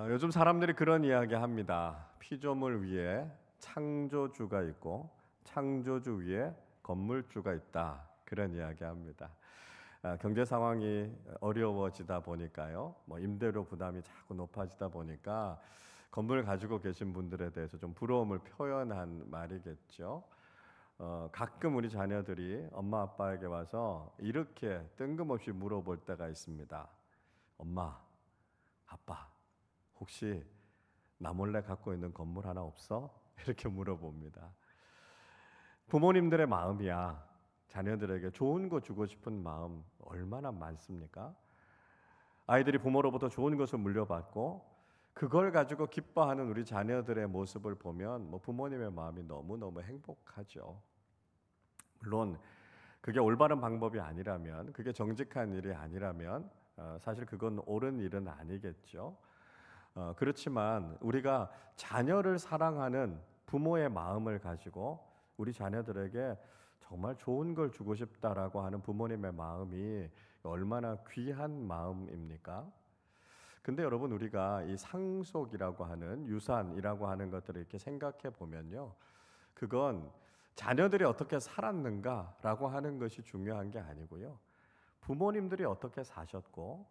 요즘 사람들이 그런 이야기 합니다. 피조물 위에 창조주가 있고 창조주 위에 건물주가 있다. 그런 이야기 합니다. 경제 상황이 어려워지다 보니까요. 임대료 부담이 자꾸 높아지다 보니까 건물 가지고 계신 분들에 대해서 좀 부러움을 표현한 말이겠죠. 가끔 우리 자녀들이 엄마 아빠에게 와서 이렇게 뜬금없이 물어볼 때가 있습니다. 엄마, 아빠, 혹시 나 몰래 갖고 있는 건물 하나 없어? 이렇게 물어봅니다. 부모님들의 마음이야. 자녀들에게 좋은 거 주고 싶은 마음 얼마나 많습니까? 아이들이 부모로부터 좋은 것을 물려받고 그걸 가지고 기뻐하는 우리 자녀들의 모습을 보면 부모님의 마음이 너무너무 행복하죠. 물론 그게 올바른 방법이 아니라면, 그게 정직한 일이 아니라면 사실 그건 옳은 일은 아니겠죠. 그렇지만 우리가 자녀를 사랑하는 부모의 마음을 가지고 우리 자녀들에게 정말 좋은 걸 주고 싶다라고 하는 부모님의 마음이 얼마나 귀한 마음입니까? 근데 여러분, 우리가 이 상속이라고 하는, 유산이라고 하는 것들을 이렇게 생각해 보면요, 그건 자녀들이 어떻게 살았는가라고 하는 것이 중요한 게 아니고요, 부모님들이 어떻게 사셨고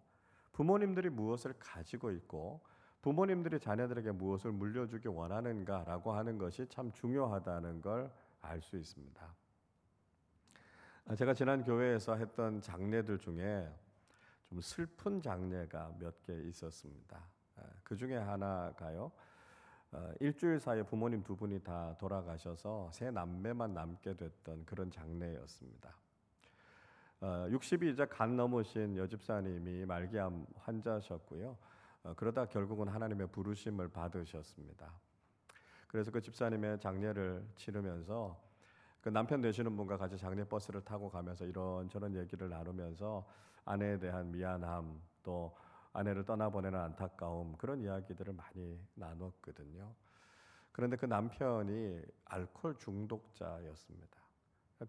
부모님들이 무엇을 가지고 있고 부모님들이 자녀들에게 무엇을 물려주기 원하는가라고 하는 것이 참 중요하다는 걸 알 수 있습니다. 제가 지난 교회에서 했던 장례들 중에 좀 슬픈 장례가 몇 개 있었습니다. 그 중에 하나가요, 일주일 사이에 부모님 두 분이 다 돌아가셔서 세 남매만 남게 됐던 그런 장례였습니다. 60이 이제 간 넘으신 여집사님이 말기암 환자셨고요. 그러다 결국은 하나님의 부르심을 받으셨습니다. 그래서 그 집사님의 장례를 치르면서 그 남편 되시는 분과 같이 장례 버스를 타고 가면서 이런저런 얘기를 나누면서 아내에 대한 미안함, 또 아내를 떠나보내는 안타까움, 그런 이야기들을 많이 나눴거든요. 그런데 그 남편이 알코올 중독자였습니다.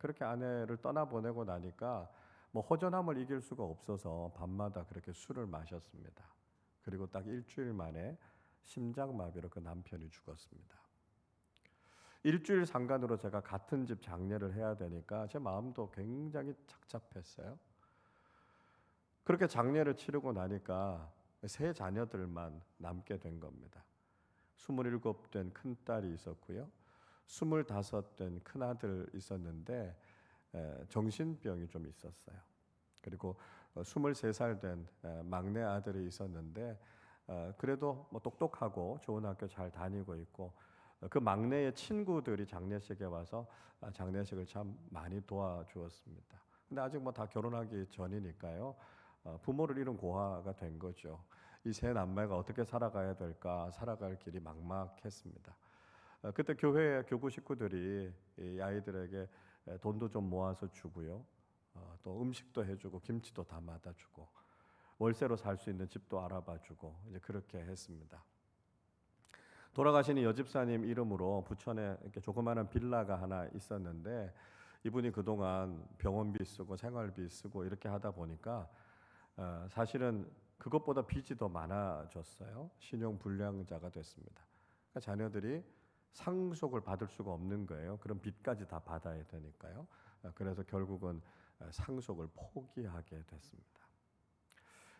그렇게 아내를 떠나보내고 나니까 허전함을 이길 수가 없어서 밤마다 그렇게 술을 마셨습니다. 그리고 딱 일주일 만에 심장마비로 그 남편이 죽었습니다. 일주일 상간으로 제가 같은 집 장례를 해야 되니까 제 마음도 굉장히 착잡했어요. 그렇게 장례를 치르고 나니까 세 자녀들만 남게 된 겁니다. 27된 큰딸이 있었고요, 25된 큰아들 있었는데 정신병이 좀 있었어요. 그리고 23살 된 막내 아들이 있었는데 그래도 똑똑하고 좋은 학교 잘 다니고 있고, 그 막내의 친구들이 장례식에 와서 장례식을 참 많이 도와주었습니다. 근데 아직 다 결혼하기 전이니까요, 부모를 잃은 고아가 된 거죠. 이 세 남매가 어떻게 살아가야 될까, 살아갈 길이 막막했습니다. 그때 교회 교구 식구들이 이 아이들에게 돈도 좀 모아서 주고요, 또 음식도 해주고 김치도 담아다 주고 월세로 살 수 있는 집도 알아봐 주고 이제 그렇게 했습니다. 돌아가신 이 여집사님 이름으로 부천에 이렇게 조그마한 빌라가 하나 있었는데, 이분이 그동안 병원비 쓰고 생활비 쓰고 이렇게 하다 보니까 사실은 그것보다 빚이 더 많아졌어요. 신용 불량자가 됐습니다. 그러니까 자녀들이 상속을 받을 수가 없는 거예요. 그럼 빚까지 다 받아야 되니까요. 그래서 결국은 상속을 포기하게 됐습니다.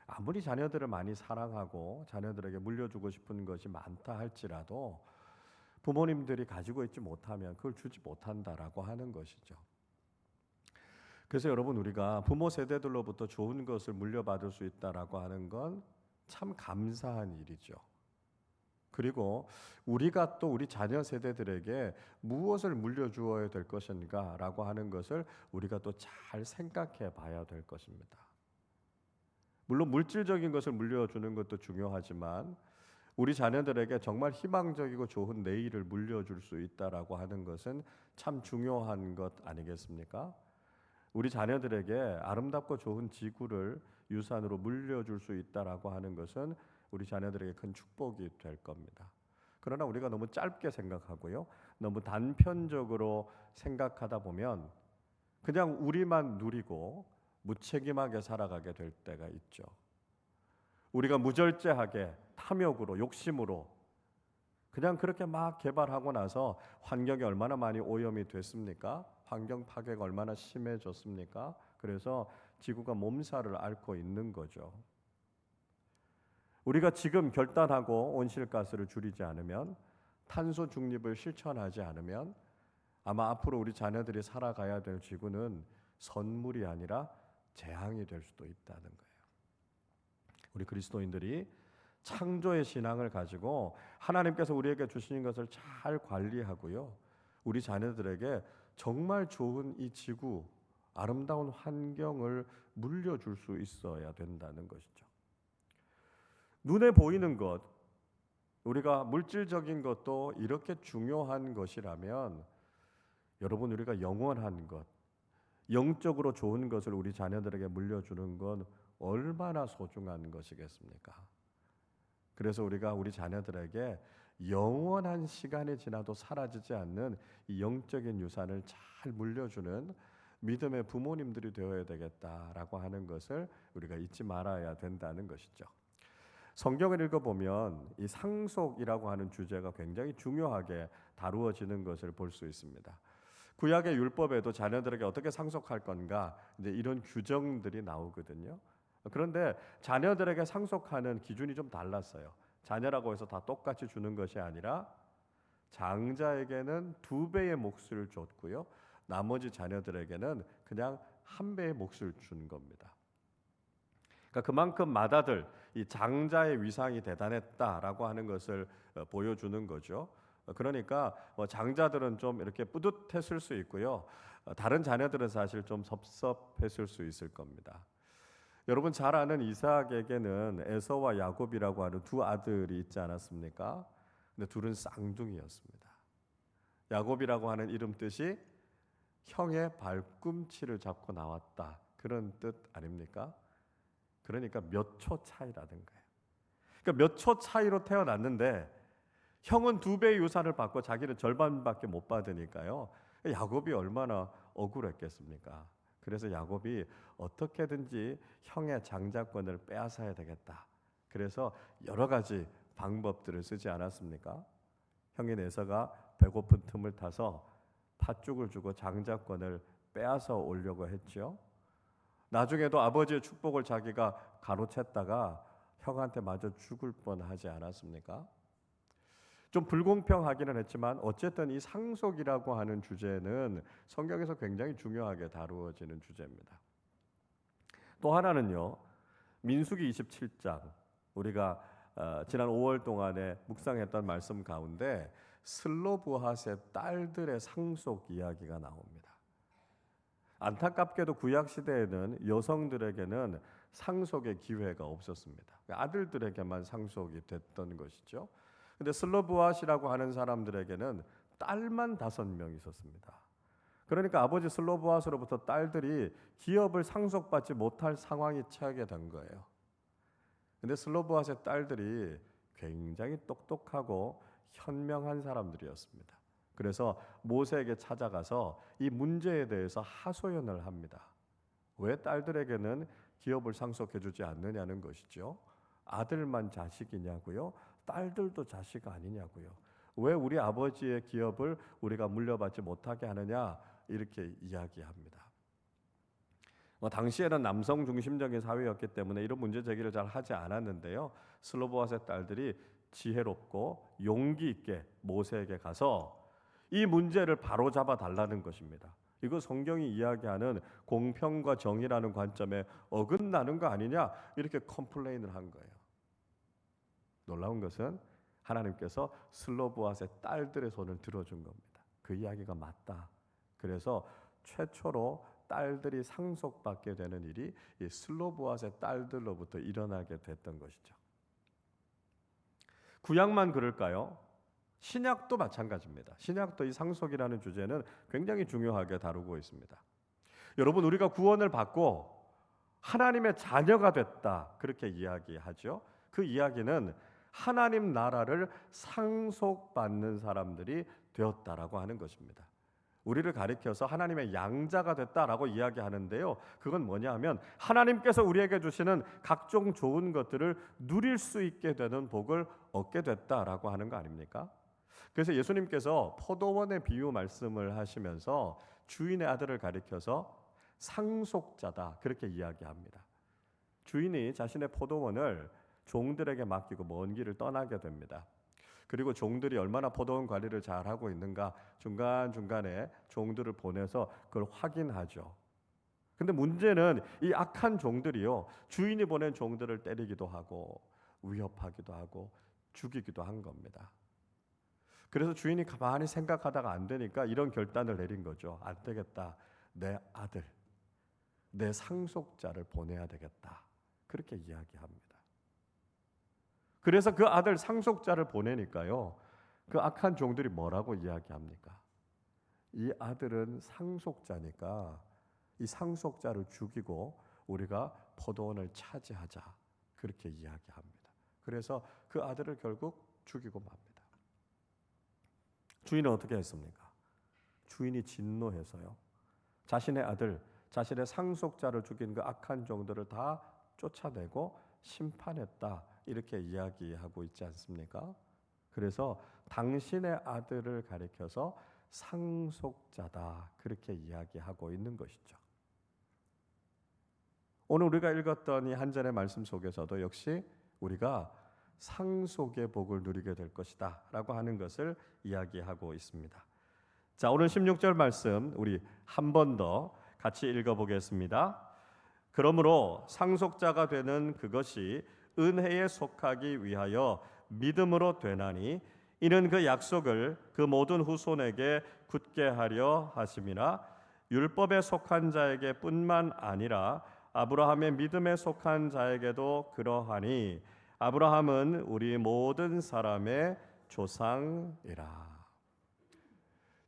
아무리 자녀들을 많이 사랑하고 자녀들에게 물려주고 싶은 것이 많다 할지라도 부모님들이 가지고 있지 못하면 그걸 주지 못한다라고 하는 것이죠. 그래서 여러분, 우리가 부모 세대들로부터 좋은 것을 물려받을 수 있다라고 하는 건 참 감사한 일이죠. 그리고 우리가 또 우리 자녀 세대들에게 무엇을 물려주어야 될 것인가라고 하는 것을 우리가 또 잘 생각해 봐야 될 것입니다. 물론 물질적인 것을 물려주는 것도 중요하지만 우리 자녀들에게 정말 희망적이고 좋은 내일을 물려줄 수 있다라고 하는 것은 참 중요한 것 아니겠습니까? 우리 자녀들에게 아름답고 좋은 지구를 유산으로 물려줄 수 있다라고 하는 것은 우리 자녀들에게 큰 축복이 될 겁니다. 그러나 우리가 너무 짧게 생각하고요, 너무 단편적으로 생각하다 보면 그냥 우리만 누리고 무책임하게 살아가게 될 때가 있죠. 우리가 무절제하게 다 탐욕으로, 욕심으로 그냥 그렇게 막 개발하고 나서 환경이 얼마나 많이 오염이 됐습니까? 환경 파괴가 얼마나 심해졌습니까? 그래서 지구가 몸살을 앓고 있는 거죠. 우리가 지금 결단하고 온실가스를 줄이지 않으면, 탄소 중립을 실천하지 않으면 아마 앞으로 우리 자녀들이 살아가야 될 지구는 선물이 아니라 재앙이 될 수도 있다는 거예요. 우리 그리스도인들이 창조의 신앙을 가지고 하나님께서 우리에게 주신 것을 잘 관리하고요, 우리 자녀들에게 정말 좋은 이 지구, 아름다운 환경을 물려줄 수 있어야 된다는 것이죠. 눈에 보이는 것, 우리가 물질적인 것도 이렇게 중요한 것이라면 여러분, 우리가 영원한 것, 영적으로 좋은 것을 우리 자녀들에게 물려주는 건 얼마나 소중한 것이겠습니까? 그래서 우리가 우리 자녀들에게 영원한 시간이 지나도 사라지지 않는 이 영적인 유산을 잘 물려주는 믿음의 부모님들이 되어야 되겠다라고 하는 것을 우리가 잊지 말아야 된다는 것이죠. 성경을 읽어보면 이 상속이라고 하는 주제가 굉장히 중요하게 다루어지는 것을 볼 수 있습니다. 구약의 율법에도 자녀들에게 어떻게 상속할 건가, 이제 이런 규정들이 나오거든요. 그런데 자녀들에게 상속하는 기준이 좀 달랐어요. 자녀라고 해서 다 똑같이 주는 것이 아니라 장자에게는 2배의 몫을 줬고요, 나머지 자녀들에게는 그냥 1배의 몫을 준 겁니다. 그러니까 그만큼 맏아들, 이 장자의 위상이 대단했다라고 하는 것을 보여주는 거죠. 그러니까 장자들은 좀 이렇게 뿌듯했을 수 있고요, 다른 자녀들은 사실 좀 섭섭했을 수 있을 겁니다. 여러분 잘 아는 이삭에게는 에서와 야곱이라고 하는 2 아들이 있지 않았습니까? 근데 둘은 쌍둥이였습니다. 야곱이라고 하는 이름 뜻이 형의 발꿈치를 잡고 나왔다, 그런 뜻 아닙니까? 그러니까 몇 초 차이라는 거예요. 그러니까 몇 초 차이로 태어났는데 형은 2배의 유산을 받고 자기는 절반밖에 못 받으니까요, 야곱이 얼마나 억울했겠습니까? 그래서 야곱이 어떻게든지 형의 장자권을 빼앗아야 되겠다, 그래서 여러 가지 방법들을 쓰지 않았습니까? 형인 에서가 배고픈 틈을 타서 팥죽을 주고 장자권을 빼앗아 오려고 했죠. 나중에도 아버지의 축복을 자기가 가로챘다가 형한테 마저 죽을 뻔하지 않았습니까? 좀 불공평하기는 했지만 어쨌든 이 상속이라고 하는 주제는 성경에서 굉장히 중요하게 다루어지는 주제입니다. 또 하나는요, 민수기 27장, 우리가 지난 5월 동안에 묵상했던 말씀 가운데 슬로브핫의 딸들의 상속 이야기가 나옵니다. 안타깝게도 구약 시대에는 여성들에게는 상속의 기회가 없었습니다. 아들들에게만 상속이 됐던 것이죠. 근데 슬로브핫이라고 하는 사람들에게는 딸만 5명 있었습니다. 그러니까 아버지 슬로브핫으로부터 딸들이 기업을 상속받지 못할 상황이 처하게 된 거예요. 근데 슬로브핫의 딸들이 굉장히 똑똑하고 현명한 사람들이었습니다. 그래서 모세에게 찾아가서 이 문제에 대해서 하소연을 합니다. 왜 딸들에게는 기업을 상속해주지 않느냐는 것이죠. 아들만 자식이냐고요? 딸들도 자식 아니냐고요? 왜 우리 아버지의 기업을 우리가 물려받지 못하게 하느냐? 이렇게 이야기합니다. 당시에는 남성 중심적인 사회였기 때문에 이런 문제 제기를 잘 하지 않았는데요, 슬로브핫의 딸들이 지혜롭고 용기 있게 모세에게 가서 이 문제를 바로잡아 달라는 것입니다. 이거 성경이 이야기하는 공평과 정의라는 관점에 어긋나는 거 아니냐, 이렇게 컴플레인을 한 거예요. 놀라운 것은 하나님께서 슬로브핫의 딸들의 손을 들어준 겁니다. 그 이야기가 맞다. 그래서 최초로 딸들이 상속받게 되는 일이 이 슬로브핫의 딸들로부터 일어나게 됐던 것이죠. 구약만 그럴까요? 신약도 마찬가지입니다. 신약도 이 상속이라는 주제는 굉장히 중요하게 다루고 있습니다. 여러분, 우리가 구원을 받고 하나님의 자녀가 됐다, 그렇게 이야기하죠. 그 이야기는 하나님 나라를 상속받는 사람들이 되었다라고 하는 것입니다. 우리를 가리켜서 하나님의 양자가 됐다라고 이야기하는데요. 그건 뭐냐 하면 하나님께서 우리에게 주시는 각종 좋은 것들을 누릴 수 있게 되는 복을 얻게 됐다라고 하는 거 아닙니까? 그래서 예수님께서 포도원의 비유 말씀을 하시면서 주인의 아들을 가리켜서 상속자다 그렇게 이야기합니다. 주인이 자신의 포도원을 종들에게 맡기고 먼 길을 떠나게 됩니다. 그리고 종들이 얼마나 포도원 관리를 잘하고 있는가 중간중간에 종들을 보내서 그걸 확인하죠. 근데 문제는 이 악한 종들이요, 주인이 보낸 종들을 때리기도 하고 위협하기도 하고 죽이기도 한 겁니다. 그래서 주인이 가만히 생각하다가 안 되니까 이런 결단을 내린 거죠. 안 되겠다. 내 아들, 내 상속자를 보내야 되겠다. 그렇게 이야기합니다. 그래서 그 아들 상속자를 보내니까요, 그 악한 종들이 뭐라고 이야기합니까? 이 아들은 상속자니까 이 상속자를 죽이고 우리가 포도원을 차지하자 그렇게 이야기합니다. 그래서 그 아들을 결국 죽이고 맙니다. 주인은 어떻게 했습니까? 주인이 진노해서요, 자신의 아들, 자신의 상속자를 죽인 그 악한 종들을 다 쫓아내고 심판했다 이렇게 이야기하고 있지 않습니까? 그래서 당신의 아들을 가리켜서 상속자다 그렇게 이야기하고 있는 것이죠. 오늘 우리가 읽었던 이 한 절의 말씀 속에서도 역시 우리가 상속의 복을 누리게 될 것이다 라고 하는 것을 이야기하고 있습니다. 자, 오늘 16절 말씀 우리 한 번 더 같이 읽어보겠습니다. 그러므로 상속자가 되는 그것이 은혜에 속하기 위하여 믿음으로 되나니 이는 그 약속을 그 모든 후손에게 굳게 하려 하심이라. 율법에 속한 자에게 뿐만 아니라 아브라함의 믿음에 속한 자에게도 그러하니 아브라함은 우리 모든 사람의 조상이라.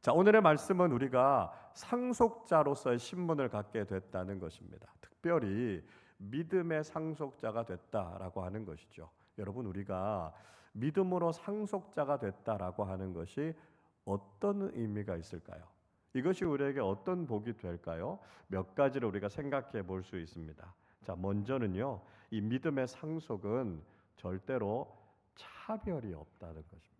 자, 오늘의 말씀은 우리가 상속자로서의 신분을 갖게 됐다는 것입니다. 특별히 믿음의 상속자가 됐다라고 하는 것이죠. 여러분, 우리가 믿음으로 상속자가 됐다라고 하는 것이 어떤 의미가 있을까요? 이것이 우리에게 어떤 복이 될까요? 몇 가지를 우리가 생각해 볼 수 있습니다. 자, 먼저는요, 이 믿음의 상속은 절대로 차별이 없다는 것입니다.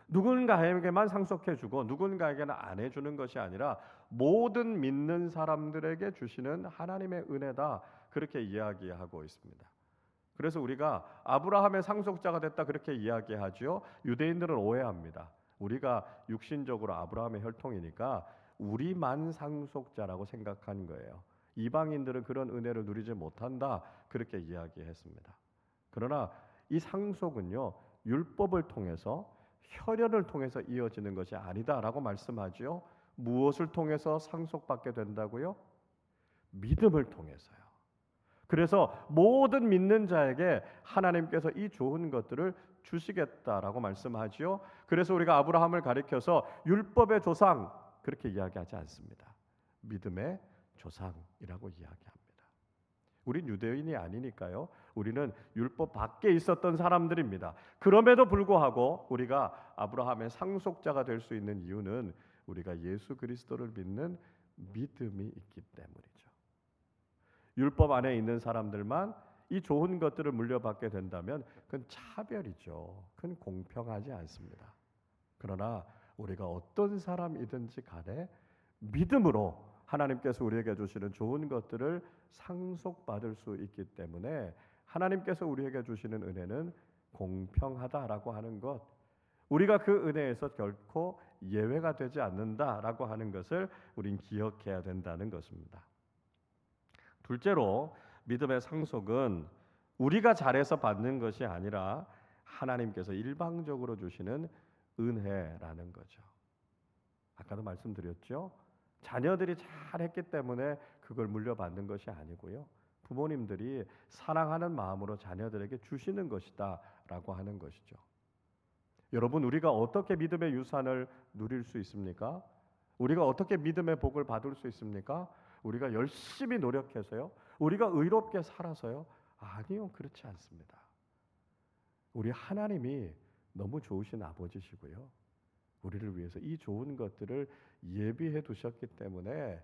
누군가에게만 상속해주고 누군가에게는 안 해주는 것이 아니라 모든 믿는 사람들에게 주시는 하나님의 은혜다 그렇게 이야기하고 있습니다. 그래서 우리가 아브라함의 상속자가 됐다 그렇게 이야기하죠. 유대인들은 오해합니다. 우리가 육신적으로 아브라함의 혈통이니까 우리만 상속자라고 생각한 거예요. 이방인들은 그런 은혜를 누리지 못한다 그렇게 이야기했습니다. 그러나 이 상속은요, 율법을 통해서 혈연을 통해서 이어지는 것이 아니다라고 말씀하지요. 무엇을 통해서 상속받게 된다고요? 믿음을 통해서요. 그래서 모든 믿는 자에게 하나님께서 이 좋은 것들을 주시겠다라고 말씀하지요. 그래서 우리가 아브라함을 가리켜서 율법의 조상 그렇게 이야기하지 않습니다. 믿음의 조상이라고 이야기합니다. 우린 유대인이 아니니까요. 우리는 율법 밖에 있었던 사람들입니다. 그럼에도 불구하고 우리가 아브라함의 상속자가 될 수 있는 이유는 우리가 예수 그리스도를 믿는 믿음이 있기 때문이죠. 율법 안에 있는 사람들만 이 좋은 것들을 물려받게 된다면 그건 차별이죠. 그건 공평하지 않습니다. 그러나 우리가 어떤 사람이든지 간에 믿음으로 하나님께서 우리에게 주시는 좋은 것들을 상속받을 수 있기 때문에 하나님께서 우리에게 주시는 은혜는 공평하다라고 하는 것, 우리가 그 은혜에서 결코 예외가 되지 않는다라고 하는 것을 우린 기억해야 된다는 것입니다. 둘째로 믿음의 상속은 우리가 잘해서 받는 것이 아니라 하나님께서 일방적으로 주시는 은혜라는 거죠. 아까도 말씀드렸죠. 자녀들이 잘했기 때문에 그걸 물려받는 것이 아니고요. 부모님들이 사랑하는 마음으로 자녀들에게 주시는 것이다 라고 하는 것이죠. 여러분, 우리가 어떻게 믿음의 유산을 누릴 수 있습니까? 우리가 어떻게 믿음의 복을 받을 수 있습니까? 우리가 열심히 노력해서요? 우리가 의롭게 살아서요? 아니요, 그렇지 않습니다. 우리 하나님이 너무 좋으신 아버지시고요. 우리를 위해서 이 좋은 것들을 예비해 두셨기 때문에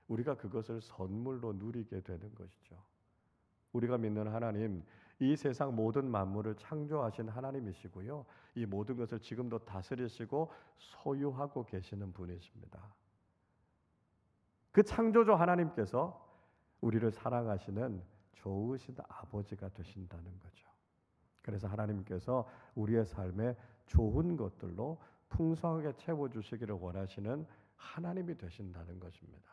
우리가 그것을 선물로 누리게 되는 것이죠. 우리가 믿는 하나님, 이 세상 모든 만물을 창조하신 하나님이시고요. 이 모든 것을 지금도 다스리시고 소유하고 계시는 분이십니다. 그 창조주 하나님께서 우리를 사랑하시는 좋으신 아버지가 되신다는 거죠. 그래서 하나님께서 우리의 삶에 좋은 것들로 풍성하게 채워주시기를 원하시는 하나님이 되신다는 것입니다.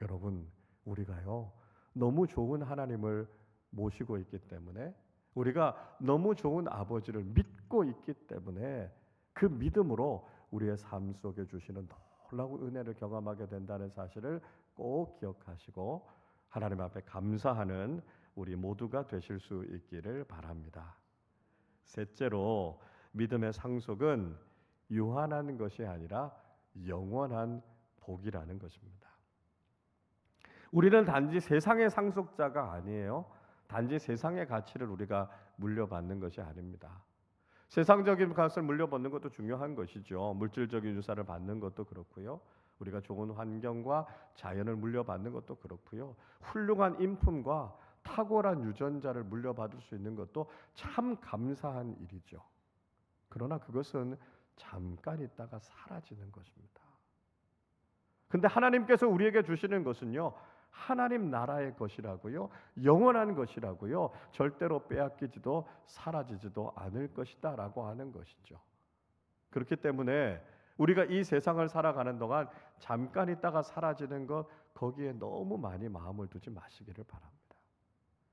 여러분, 우리가요 너무 좋은 하나님을 모시고 있기 때문에, 우리가 너무 좋은 아버지를 믿고 있기 때문에 그 믿음으로 우리의 삶 속에 주시는 놀라운 은혜를 경험하게 된다는 사실을 꼭 기억하시고 하나님 앞에 감사하는 우리 모두가 되실 수 있기를 바랍니다. 셋째로, 믿음의 상속은 유한한 것이 아니라 영원한 복이라는 것입니다. 우리는 단지 세상의 상속자가 아니에요. 단지 세상의 가치를 우리가 물려받는 것이 아닙니다. 세상적인 것을 물려받는 것도 중요한 것이죠. 물질적인 유산을 받는 것도 그렇고요. 우리가 좋은 환경과 자연을 물려받는 것도 그렇고요. 훌륭한 인품과 탁월한 유전자를 물려받을 수 있는 것도 참 감사한 일이죠. 그러나 그것은 잠깐 있다가 사라지는 것입니다. 근데 하나님께서 우리에게 주시는 것은요, 하나님 나라의 것이라고요, 영원한 것이라고요, 절대로 빼앗기지도 사라지지도 않을 것이다 라고 하는 것이죠. 그렇기 때문에 우리가 이 세상을 살아가는 동안 잠깐 있다가 사라지는 것, 거기에 너무 많이 마음을 두지 마시기를 바랍니다.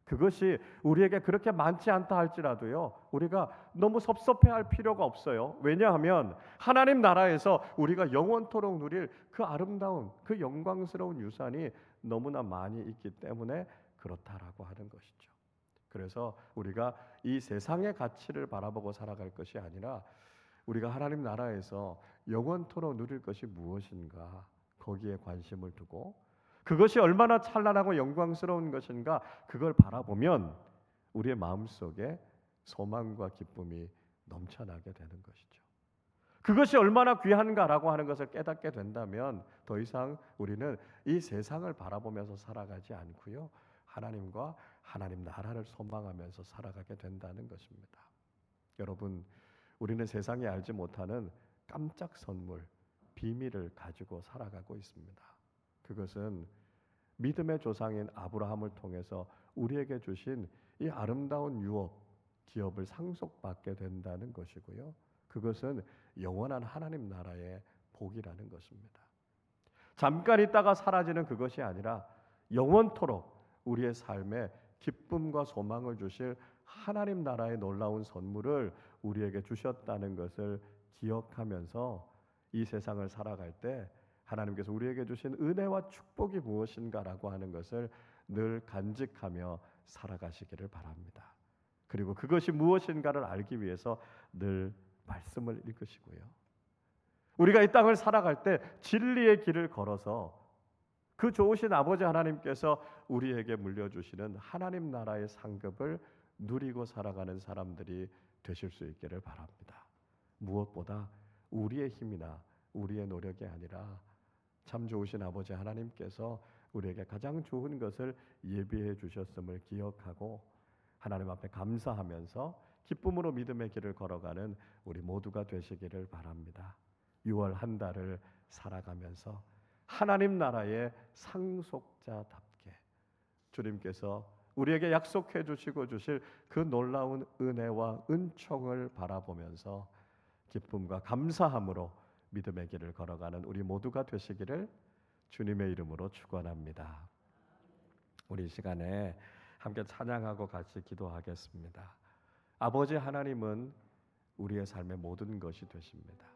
그것이 우리에게 그렇게 많지 않다 할지라도요, 우리가 너무 섭섭해할 필요가 없어요. 왜냐하면 하나님 나라에서 우리가 영원토록 누릴 그 아름다운, 그 영광스러운 유산이 너무나 많이 있기 때문에 그렇다라고 하는 것이죠. 그래서 우리가 이 세상의 가치를 바라보고 살아갈 것이 아니라 우리가 하나님 나라에서 영원토록 누릴 것이 무엇인가, 거기에 관심을 두고 그것이 얼마나 찬란하고 영광스러운 것인가, 그걸 바라보면 우리의 마음속에 소망과 기쁨이 넘쳐나게 되는 것이죠. 그것이 얼마나 귀한가라고 하는 것을 깨닫게 된다면 더 이상 우리는 이 세상을 바라보면서 살아가지 않고요, 하나님과 하나님 나라를 소망하면서 살아가게 된다는 것입니다. 여러분, 우리는 세상이 알지 못하는 깜짝 선물, 비밀을 가지고 살아가고 있습니다. 그것은 믿음의 조상인 아브라함을 통해서 우리에게 주신 이 아름다운 유업, 기업을 상속받게 된다는 것이고요. 그것은 영원한 하나님 나라의 복이라는 것입니다. 잠깐 있다가 사라지는 그것이 아니라 영원토록 우리의 삶에 기쁨과 소망을 주실 하나님 나라의 놀라운 선물을 우리에게 주셨다는 것을 기억하면서 이 세상을 살아갈 때 하나님께서 우리에게 주신 은혜와 축복이 무엇인가라고 하는 것을 늘 간직하며 살아가시기를 바랍니다. 그리고 그것이 무엇인가를 알기 위해서 늘 말씀을 읽으시고요. 우리가 이 땅을 살아갈 때 진리의 길을 걸어서 그 좋으신 아버지 하나님께서 우리에게 물려주시는 하나님 나라의 상급을 누리고 살아가는 사람들이 되실 수 있기를 바랍니다. 무엇보다 우리의 힘이나 우리의 노력이 아니라 참 좋으신 아버지 하나님께서 우리에게 가장 좋은 것을 예비해 주셨음을 기억하고 하나님 앞에 감사하면서 기쁨으로 믿음의 길을 걸어가는 우리 모두가 되시기를 바랍니다. 6월 한 달을 살아가면서 하나님 나라의 상속자답게 주님께서 우리에게 약속해 주시고 주실 그 놀라운 은혜와 은총을 바라보면서 기쁨과 감사함으로 믿음의 길을 걸어가는 우리 모두가 되시기를 주님의 이름으로 축원합니다. 우리 이 시간에 함께 찬양하고 같이 기도하겠습니다. 아버지 하나님은 우리의 삶의 모든 것이 되십니다.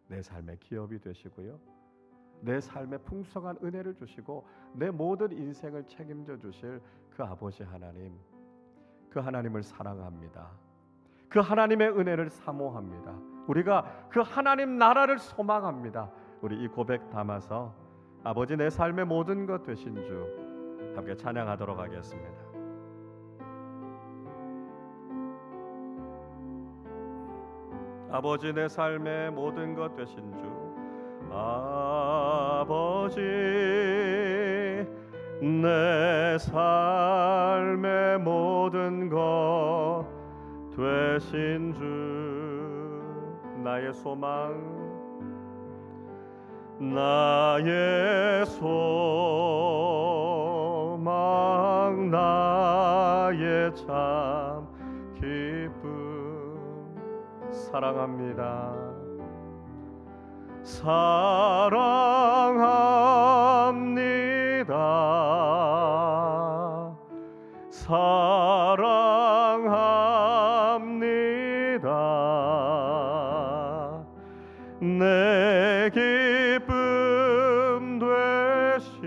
내 삶의 기업이 되시고요, 내 삶에 풍성한 은혜를 주시고 내 모든 인생을 책임져 주실 그 아버지 하나님, 그 하나님을 사랑합니다. 그 하나님의 은혜를 사모합니다. 우리가 그 하나님 나라를 소망합니다. 우리 이 고백 담아서 아버지 내 삶의 모든 것 되신 주 함께 찬양하도록 하겠습니다. 아버지 내 삶의 모든 것 되신 주 아버지 내 삶의 모든 것 되신 주 나의 소망 나의 소망 나의 참 기쁨 사랑합니다 사랑합니다 사랑합니다 내 기쁨 되신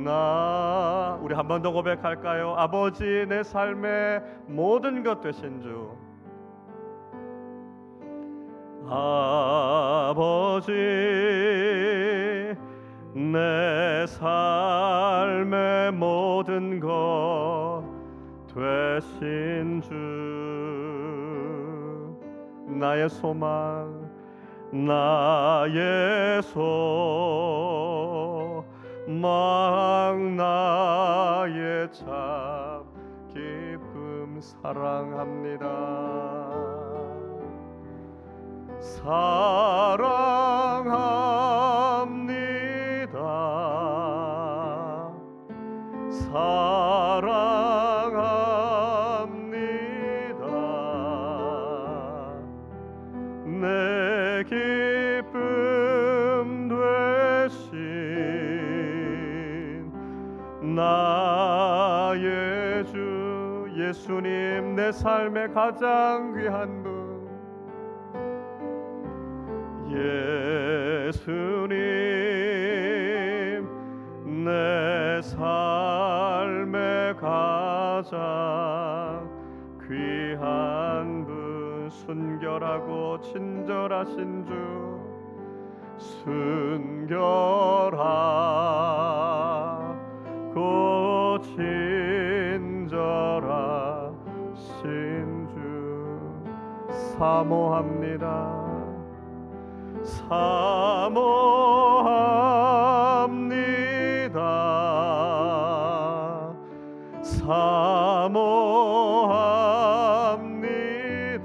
나 우리 한 번 더 고백할까요? 아버지 내 삶의 모든 것 되신 주 아버지 내 삶의 모든 것 되신 주 나의 소망 나의 소망 나의 참 기쁨 사랑합니다 사랑합니다 사랑합니다 내 기쁨 되신 나의 주 예수님 내 삶의 가장 귀한 분 예수님 내 삶의 가장 귀한 분 순결하고 친절하신 주 순결하고 친절하신 주 사모합니다 사모합니다 사모합니다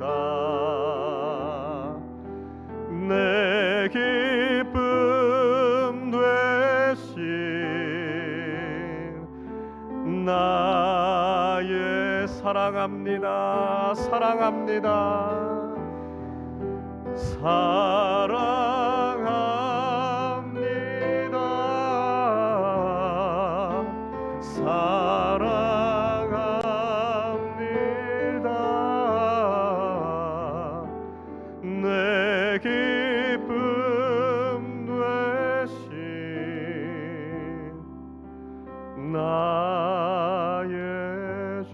내 기쁨 되신 나의 사랑합니다 사랑합니다 사랑합니다 사랑합니다 내 기쁨 되신 나의 주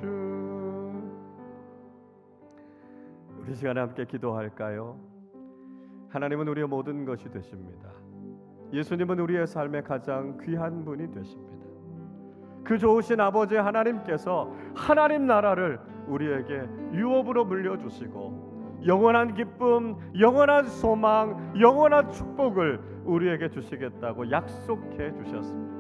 우리 시간에 함께 기도할까요? 하나님은 우리의 모든 것이 되십니다. 예수님은 우리의 삶의 가장 귀한 분이 되십니다. 그 좋으신 아버지 하나님께서 하나님 나라를 우리에게 유업으로 물려주시고 영원한 기쁨, 영원한 소망, 영원한 축복을 우리에게 주시겠다고 약속해 주셨습니다.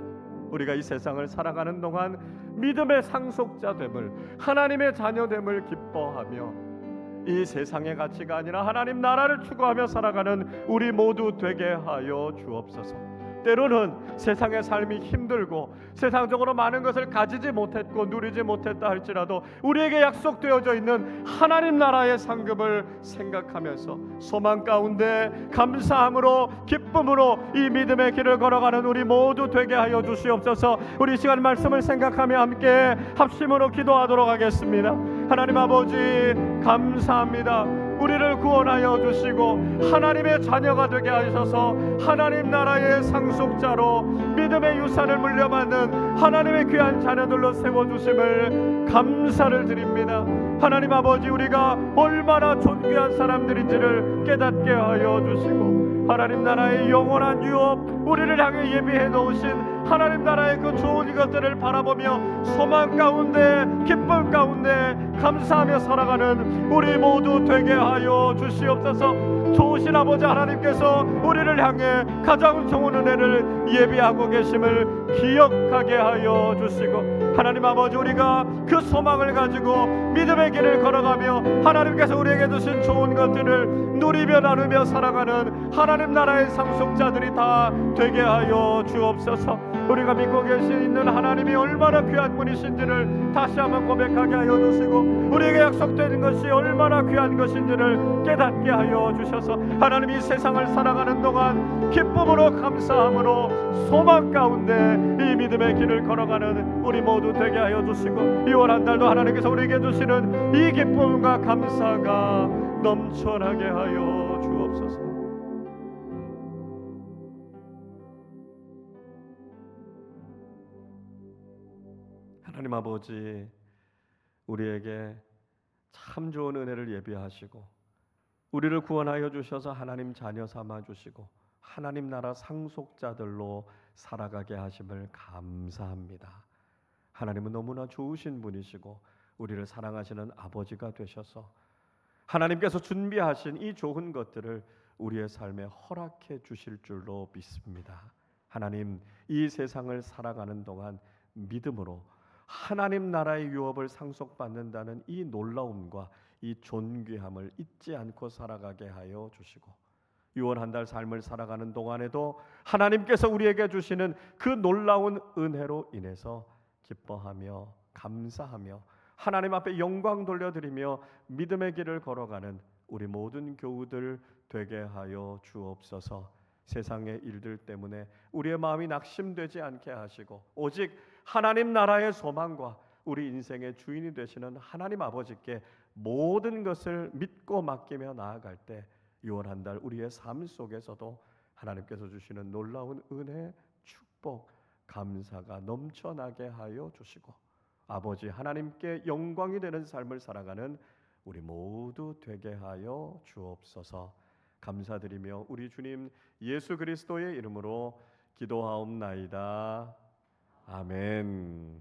우리가 이 세상을 살아가는 동안 믿음의 상속자됨을 하나님의 자녀됨을 기뻐하며 이 세상의 가치가 아니라 하나님 나라를 추구하며 살아가는 우리 모두 되게 하여 주옵소서. 때로는 세상의 삶이 힘들고 세상적으로 많은 것을 가지지 못했고 누리지 못했다 할지라도 우리에게 약속되어져 있는 하나님 나라의 상급을 생각하면서 소망 가운데 감사함으로 기쁨으로 이 믿음의 길을 걸어가는 우리 모두 되게 하여 주시옵소서. 우리 시간 말씀을 생각하며 함께 합심으로 기도하도록 하겠습니다. 하나님 아버지 감사합니다. 우리를 구원하여 주시고 하나님의 자녀가 되게 하셔서 하나님 나라의 상속자로 믿음의 유산을 물려받는 하나님의 귀한 자녀들로 세워주심을 감사를 드립니다. 하나님 아버지 우리가 얼마나 존귀한 사람들인지를 깨닫게 하여 주시고 하나님 나라의 영원한 유업 우리를 향해 예비해 놓으신 하나님 나라의 그 좋은 이것들을 바라보며 소망 가운데 기쁨 가운데 감사하며 살아가는 우리 모두 되게 하여 주시옵소서. 좋으신 아버지 하나님께서 우리를 향해 가장 좋은 은혜를 예비하고 계심을 기억하게 하여 주시고, 하나님 아버지, 우리가 그 소망을 가지고 믿음의 길을 걸어가며 하나님께서 우리에게 주신 좋은 것들을 누리며 나누며 살아가는 하나님 나라의 상속자들이 다 되게 하여 주옵소서. 우리가 믿고 계시는 하나님이 얼마나 귀한 분이신지를 다시 한번 고백하게 하여 주시고, 우리에게 약속된 것이 얼마나 귀한 것인지를 깨닫게 하여 주셔서 하나님 이 세상을 살아가는 동안 기쁨으로 감사함으로 소망 가운데 이 믿음의 길을 걸어가는 우리 모두 되게 하여 주시고, 2월 한 달도 하나님께서 우리에게 주시는 이 기쁨과 감사가 넘쳐나게 하여 주옵소서. 하나님 아버지, 우리에게 참 좋은 은혜를 예비하시고 우리를 구원하여 주셔서 하나님 자녀 삼아 주시고 하나님 나라 상속자들로 살아가게 하심을 감사합니다. 하나님은 너무나 좋으신 분이시고 우리를 사랑하시는 아버지가 되셔서 하나님께서 준비하신 이 좋은 것들을 우리의 삶에 허락해 주실 줄로 믿습니다. 하나님, 이 세상을 살아가는 동안 믿음으로 하나님 나라의 유업을 상속받는다는 이 놀라움과 이 존귀함을 잊지 않고 살아가게 하여 주시고, 6월 한 달 삶을 살아가는 동안에도 하나님께서 우리에게 주시는 그 놀라운 은혜로 인해서 기뻐하며 감사하며 하나님 앞에 영광 돌려드리며 믿음의 길을 걸어가는 우리 모든 교우들 되게 하여 주옵소서. 세상의 일들 때문에 우리의 마음이 낙심되지 않게 하시고 오직 하나님 나라의 소망과 우리 인생의 주인이 되시는 하나님 아버지께 모든 것을 믿고 맡기며 나아갈 때 6월 한 달 우리의 삶 속에서도 하나님께서 주시는 놀라운 은혜, 축복, 감사가 넘쳐나게 하여 주시고 아버지 하나님께 영광이 되는 삶을 살아가는 우리 모두 되게 하여 주옵소서. 감사드리며 우리 주님 예수 그리스도의 이름으로 기도하옵나이다. 아멘.